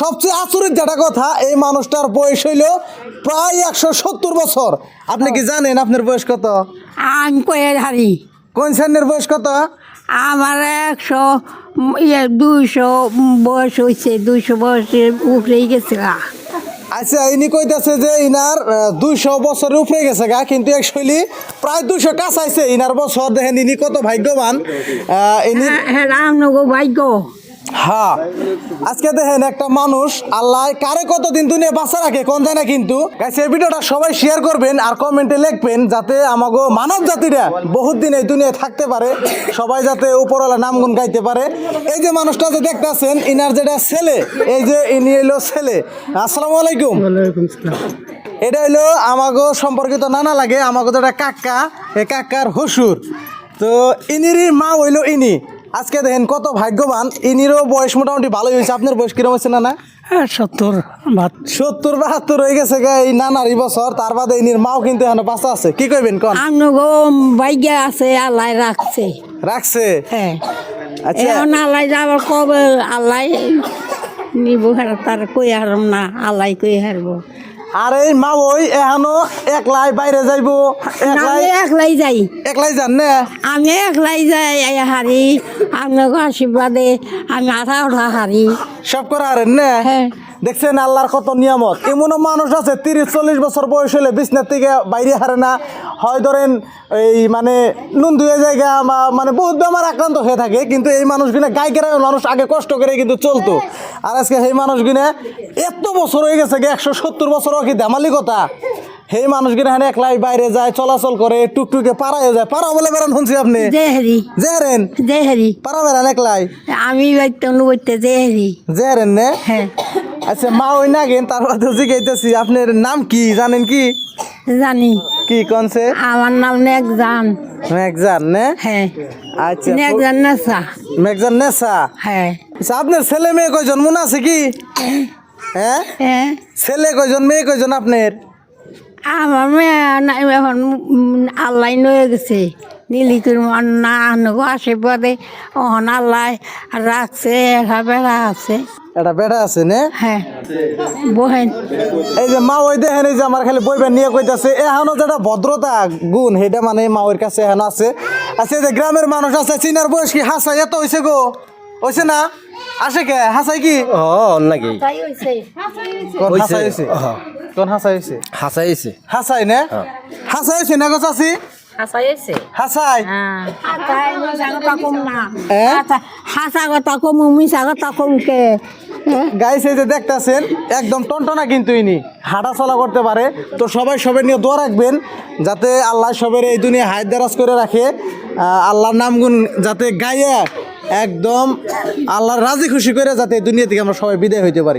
সবচেয়ে আচরিত যেটা কথা, এই মানুষটার বয়স হইল প্রায় 170 বছর। আপনি কি জানেন আপনার বয়স কত? আমি কয়ে হারি কোন শ্রেণীর বয়স কত? আমার 200 বয়স হয়েছে, 200 বয়সের উপরেই গেছে গা। আচ্ছা, ইনি কইতেছে যে ইনার 200 বছরের উপরে গেছে গা, কিন্তু অ্যাকচুয়ালি প্রায় 200 কাছাইছে ইনার বছর। দেখেন ইনি কত ভাগ্যবান। ইনি হ্যাঁ রামনগর ভাগ্য। হ্যাঁ, আজকে দেখেন একটা মানুষ আল্লাহ কারে কতদিন দুনিয়া বাঁচা রাখে কোন যায় না। কিন্তু গাইস, এই ভিডিওটা সবাই শেয়ার করবেন আর কমেন্টে লিখবেন যাতে আমাগো মানব জাতিরা বহুত দিন এই দুনিয়ায় থাকতে পারে, সবাই যাতে উপরওয়ালা নামগুন গাইতে পারে। এই যে মানুষটা যে দেখতেছেন, ইনার যেটা ছেলে, এই যে ইনি হইলো ছেলে। আসসালামু আলাইকুম। এটা হইলো আমাগো সম্পর্কিত নানা লাগে, আমাগো যেটা কাকা, এই কাকার হসুর। তো ইনিরই মা হইলো ইনি। আজকে দেখেন কত ভাগ্যবান, ইনিরও বয়স মোটামুটি ভালোই হয়েছে। আপনার বয়স কিরম হয়েছে নানা? 70-72 হয়ে গেছে গা এই নানারই বছর। তার বাদে ইনির মাও কিন্তু এখন বাঁচা আছে। কি কইবেন কোন? রামনগর ভাগ্য আছে, আল্লাহ রাখছে। রাখছে? হ্যাঁ, আচ্ছা, এখন আল্লাহ যাবার কবে আল্লাহ নিব, তার কই হারম না, আল্লাহ কই হারবো। আর এই মা ওই এখনো একলাই বাইরে যাইবো? আমি একলাই যাই। একলাই যান না? আমি একলাই যাই হারি, আপনাকে আশীর্বাদে আমি আঠা ওঠা হারি সব করে হারেন না? হ্যাঁ। দেখছেন আল্লাহর কত নিয়ামত। এমনও মানুষ আছে 30-40 বছর বয়স হলে বিছনার থেকে বাইরে হারে না, হয় ধরেন এই মানে নুন ধুয়ে জায়গা মানে বহুত বেমার আক্রান্ত হয়ে থাকে। কিন্তু এই মানুষগুলো গাই গ্রামের মানুষ আগে কষ্ট করে কিন্তু চলতো। আর আজকে সেই মানুষগুলো এত বছর হয়ে গেছে, 170 বছরও কি দামালি কথা। সেই মানুষগুলো এখানে একলাই বাইরে যায়, চলাচল করে, টুকটুকে পাড়ায় যায়। পাড়া বলে বেড়ান শুনছি আপনি? জেহারি জেহারেন? জেহারি পাড়া বেড়ান একলাই? আমি বইতে জেহারি। জেহারেন না? হ্যাঁ আচ্ছা, মা ওই না গেন, তারপর তো জিজ্ঞাইতেছি আপনার নাম কি জানেন কি? জানি। কি কোনছে? আমার নাম নেকজান। মেঘজান না? হ্যাঁ, আচ্ছা, নেকজান নেশা। মেঘজান নেশা। হ্যাঁ আচ্ছা, আপনার ছেলে মেয়ে কয়জন মনে আছে কি? হ্যাঁ, হ্যাঁ, ছেলে কয়জন মেয়ে কয়জন আপনার? আমার মেয়ে এখন আল্লাহ নয়ে গেছে, নীলিকুর না আনগো আশীর্বাদে অহন আল্লাহ রাখছে, একটা বেড়া আছে। একটা বেটা আছে না? হ্যাঁ, বহেন। এই যে মা ওই দেখেন, এই যে আমার খালি বইবেন নিয়ে কইতাছে, এখনো যেটা ভদ্রতা গুণ সেটা মানে মা ওর কাছে এখন আছে। আচ্ছা, এই যে গ্রামের মানুষ আছে, চিনার বয়স কি হাসাই এত হয়েছে গো? হয়েছে না? আসে কে হাসাই কি? নাকি কোন হাসাই হয়েছে? কোন হাসাই হয়েছে? হাসাইছে হাসাই না? হাসাই হয়েছে না গো চাচি? হাসাই? হাসা কথা কম, মিশা কথা কম কে? গাইস, এই যে দেখতেছেন একদম টনটনা, কিন্তু ইনি হাঁটা চলা করতে পারে। তো সবাই সবাই নিয়ে দোয়া রাখবেন যাতে আল্লাহ সবের এই দুনিয়া হায়াত দারাজ করে রাখে। আল্লাহর নামগুন যাতে গাইয়া একদম আল্লাহর রাজি খুশি করে যাতে এই দুনিয়া থেকে আমরা সবাই বিদায় হইতে পারি।